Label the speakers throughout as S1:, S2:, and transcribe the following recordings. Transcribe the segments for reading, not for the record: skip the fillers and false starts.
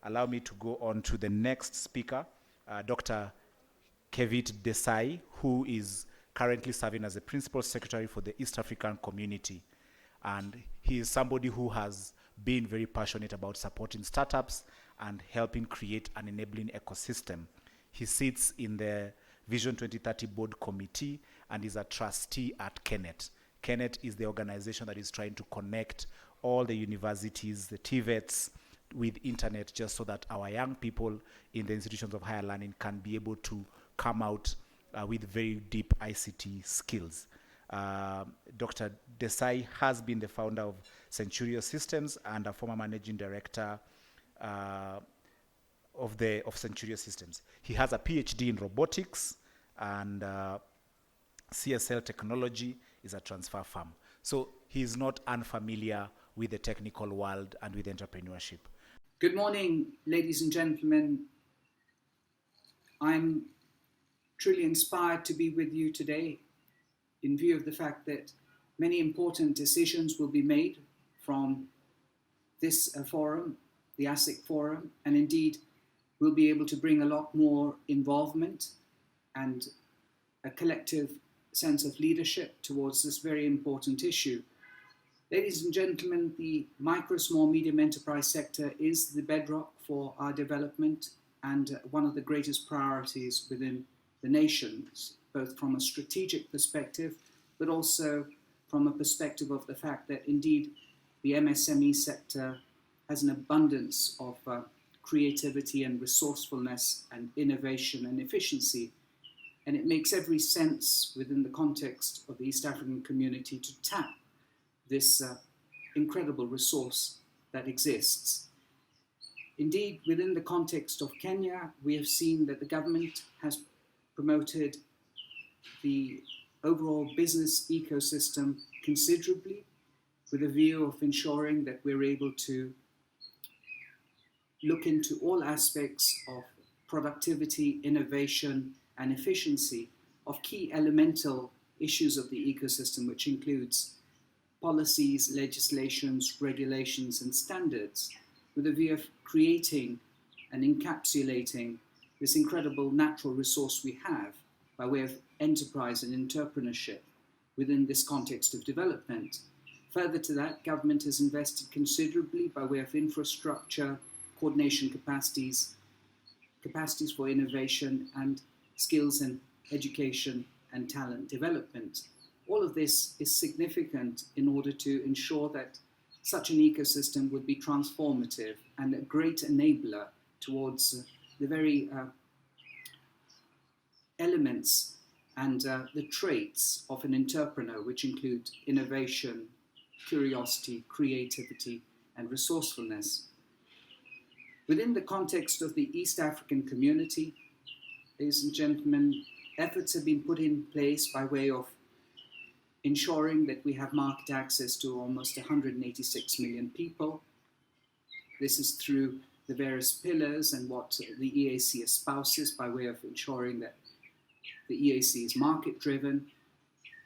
S1: allow me to go on to the next speaker, Dr. Kevit Desai, who is currently serving as the Principal Secretary for the East African Community. And he is somebody who has been very passionate about supporting startups and helping create an enabling ecosystem. He sits in the Vision 2030 Board Committee and is a trustee at Kenneth. Kenneth is the organization that is trying to connect all the universities, the TVETs, with internet, just so that our young people in the institutions of higher learning can be able to come out with very deep ICT skills. Dr. Desai has been the founder of Centurio Systems and a former managing director of Centurio Systems. He has a PhD in robotics, and CSL Technology is a transfer firm. So he is not unfamiliar with the technical world and with entrepreneurship.
S2: Good morning, ladies and gentlemen. I'm truly inspired to be with you today in view of the fact that many important decisions will be made from this forum, the ASSEK Forum, and indeed we'll be able to bring a lot more involvement and a collective sense of leadership towards this very important issue. Ladies and gentlemen, the micro, small, medium enterprise sector is the bedrock for our development and one of the greatest priorities within the nations, both from a strategic perspective, but also from a perspective of the fact that indeed the MSME sector has an abundance of creativity and resourcefulness and innovation and efficiency. And it makes every sense within the context of the East African community to tap this incredible resource that exists. Indeed, within the context of Kenya, we have seen that the government has promoted the overall business ecosystem considerably with a view of ensuring that we're able to look into all aspects of productivity, innovation, and efficiency of key elemental issues of the ecosystem, which includes policies, legislations, regulations, and standards, with a view of creating and encapsulating this incredible natural resource we have by way of enterprise and entrepreneurship within this context of development. Further to that, government has invested considerably by way of infrastructure, coordination capacities for innovation, and skills and education and talent development. All of this is significant in order to ensure that such an ecosystem would be transformative and a great enabler towards the very elements and the traits of an entrepreneur, which include innovation, curiosity, creativity, and resourcefulness. Within the context of the East African community, ladies and gentlemen, efforts have been put in place by way of ensuring that we have market access to almost 186 million people. This is through the various pillars and what the EAC espouses by way of ensuring that the EAC is market-driven,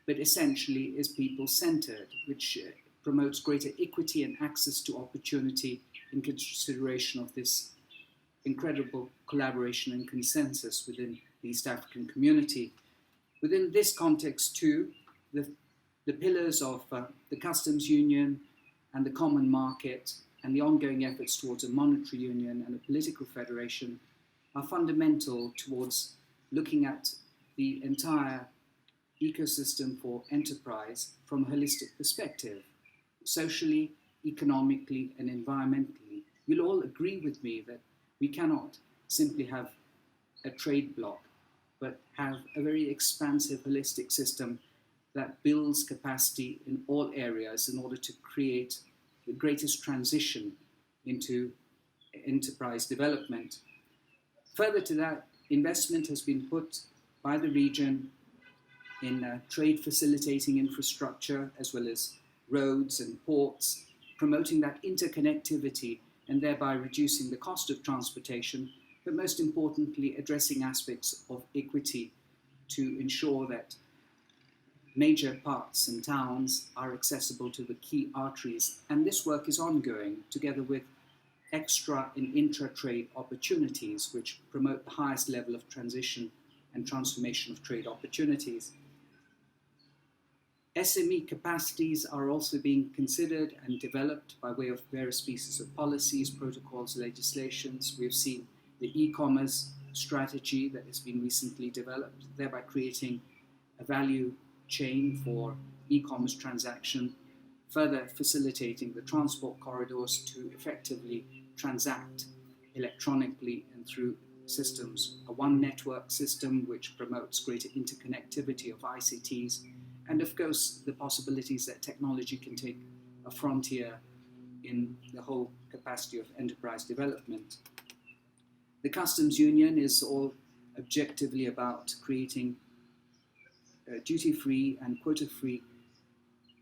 S2: but essentially is people-centered, which promotes greater equity and access to opportunity in consideration of this incredible collaboration and consensus within the East African community. Within this context too, the pillars of the customs union and the common market and the ongoing efforts towards a monetary union and a political federation are fundamental towards looking at the entire ecosystem for enterprise from a holistic perspective, socially, economically, and environmentally. You'll all agree with me that we cannot simply have a trade bloc, but have a very expansive, holistic system that builds capacity in all areas in order to create the greatest transition into enterprise development. Further to that, investment has been put by the region in trade facilitating infrastructure, as well as roads and ports, promoting that interconnectivity and thereby reducing the cost of transportation, but most importantly, addressing aspects of equity to ensure that major parts and towns are accessible to the key arteries. And this work is ongoing together with extra and intra-trade opportunities, which promote the highest level of transition and transformation of trade opportunities. SME capacities are also being considered and developed by way of various pieces of policies, protocols, legislations. We've seen the e-commerce strategy that has been recently developed, thereby creating a value chain for e-commerce transaction, further facilitating the transport corridors to effectively transact electronically and through systems. A one network system which promotes greater interconnectivity of ICTs, and of course the possibilities that technology can take a frontier in the whole capacity of enterprise development. The customs union is all objectively about creating duty-free and quota-free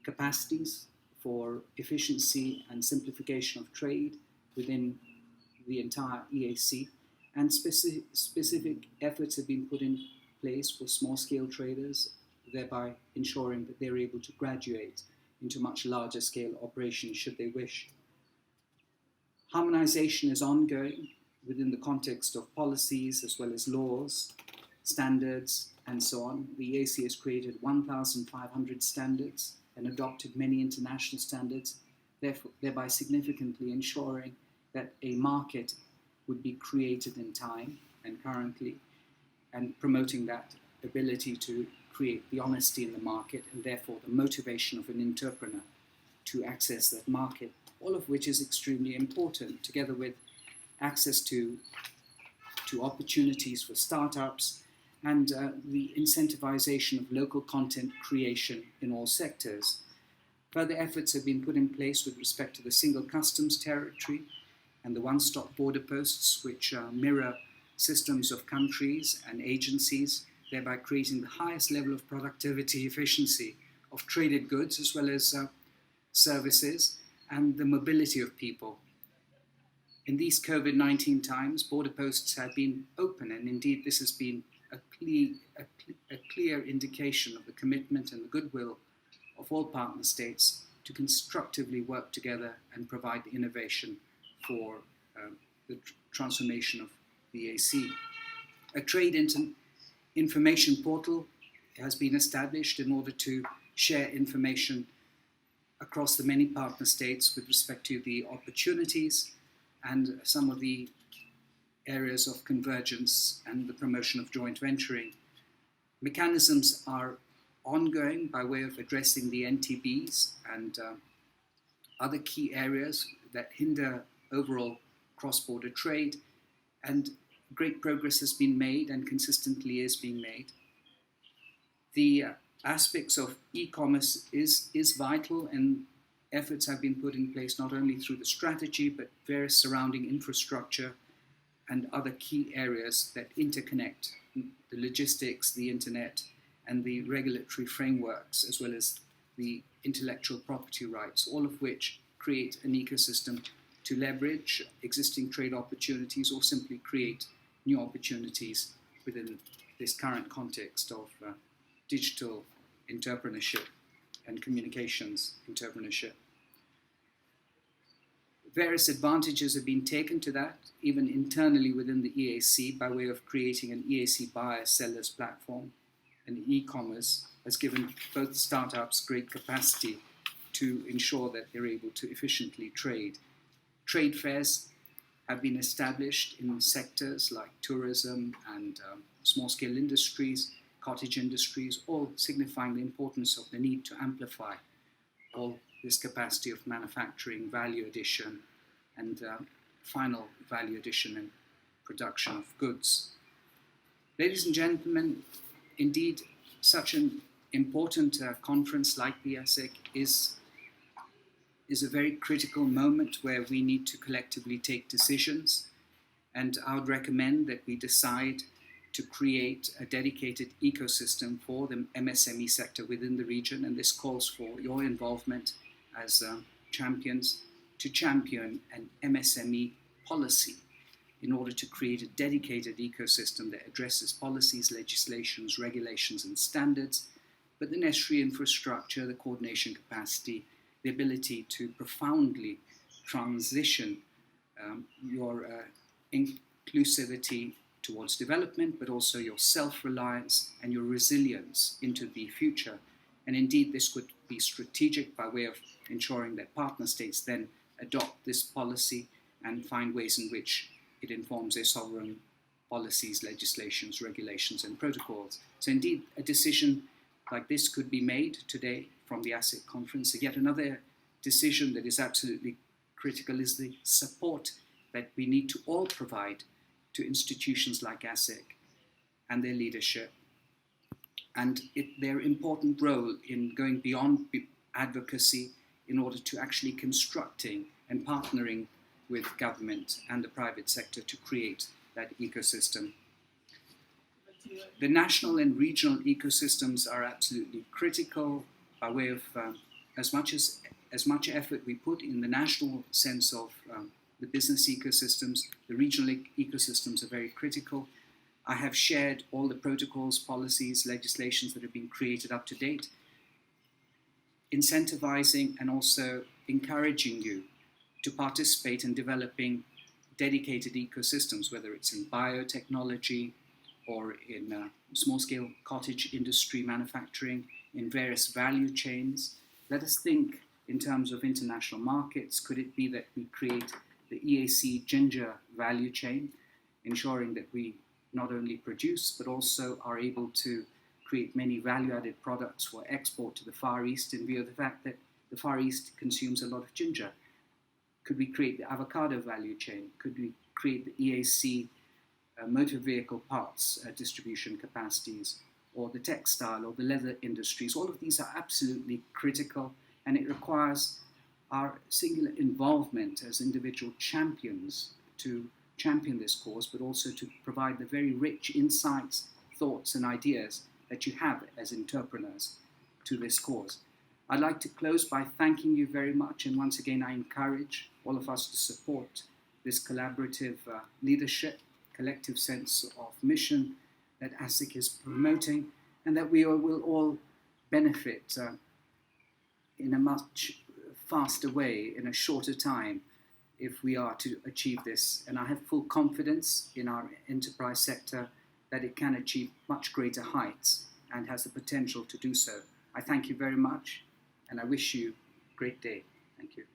S2: capacities for efficiency and simplification of trade within the entire EAC, and specific efforts have been put in place for small-scale traders, thereby ensuring that they're able to graduate into much larger scale operations should they wish. Harmonization is ongoing within the context of policies as well as laws, standards, and so on. The EAC has created 1,500 standards and adopted many international standards, thereby significantly ensuring that a market would be created in time and currently, and promoting that ability to create the honesty in the market and therefore the motivation of an entrepreneur to access that market, all of which is extremely important, together with access to opportunities for startups and the incentivization of local content creation in all sectors. Further efforts have been put in place with respect to the single customs territory and the one-stop border posts, which mirror systems of countries and agencies, thereby creating the highest level of productivity, efficiency of traded goods as well as services, and the mobility of people. In these COVID-19 times, border posts have been open, and indeed this has been a clear indication of the commitment and the goodwill of all partner states to constructively work together and provide innovation for the transformation of the EAC. A trade information portal has been established in order to share information across the many partner states with respect to the opportunities and some of the areas of convergence and the promotion of joint venturing. Mechanisms are ongoing by way of addressing the NTBs and other key areas that hinder overall cross-border trade, and great progress has been made and consistently is being made. The aspects of e-commerce is vital, and efforts have been put in place not only through the strategy but various surrounding infrastructure and other key areas that interconnect the logistics, the internet, and the regulatory frameworks, as well as the intellectual property rights, all of which create an ecosystem to leverage existing trade opportunities or simply create new opportunities within this current context of digital entrepreneurship and communications entrepreneurship. Various advantages have been taken to that, even internally within the EAC, by way of creating an EAC buyer-sellers platform. And e-commerce has given both startups great capacity to ensure that they're able to efficiently trade. Trade fairs have been established in sectors like tourism and small-scale industries, cottage industries, all signifying the importance of the need to amplify all this capacity of manufacturing, value addition, and final value addition and production of goods. Ladies and gentlemen, indeed, such an important conference like the ASSEK is a very critical moment where we need to collectively take decisions, and I would recommend that we decide to create a dedicated ecosystem for the MSME sector within the region, and this calls for your involvement as champions to champion an MSME policy in order to create a dedicated ecosystem that addresses policies, legislations, regulations, and standards, but the necessary infrastructure, the coordination capacity, the ability to profoundly transition your inclusivity towards development, but also your self-reliance and your resilience into the future. And indeed, this could be strategic by way of ensuring that partner states then adopt this policy and find ways in which it informs their sovereign policies, legislations, regulations, and protocols. So indeed, a decision like this could be made today from the ASSEK Conference. Yet another decision that is absolutely critical is the support that we need to all provide to institutions like ASSEK and their leadership, and their important role in going beyond advocacy in order to actually constructing and partnering with government and the private sector to create that ecosystem. The national and regional ecosystems are absolutely critical by way of as much effort we put in the national sense of the business ecosystems, the regional ecosystems are very critical. I have shared all the protocols, policies, legislations that have been created up to date, incentivizing and also encouraging you to participate in developing dedicated ecosystems, whether it's in biotechnology or in small-scale cottage industry manufacturing, in various value chains. Let us think in terms of international markets. Could it be that we create the EAC ginger value chain, ensuring that we not only produce but also are able to create many value-added products for export to the Far East in view of the fact that the Far East consumes a lot of ginger? Could we create the avocado value chain? Could we create the EAC motor vehicle parts distribution capacities, or the textile or the leather industries? All of these are absolutely critical, and it requires our singular involvement as individual champions to champion this cause, but also to provide the very rich insights, thoughts, and ideas that you have as entrepreneurs to this cause. I'd like to close by thanking you very much, and once again I encourage all of us to support this collaborative leadership, collective sense of mission that ASSEK is promoting, and that we will all benefit in a much faster way, in a shorter time, if we are to achieve this. And I have full confidence in our enterprise sector that it can achieve much greater heights and has the potential to do so. I thank you very much, and I wish you a great day. Thank you.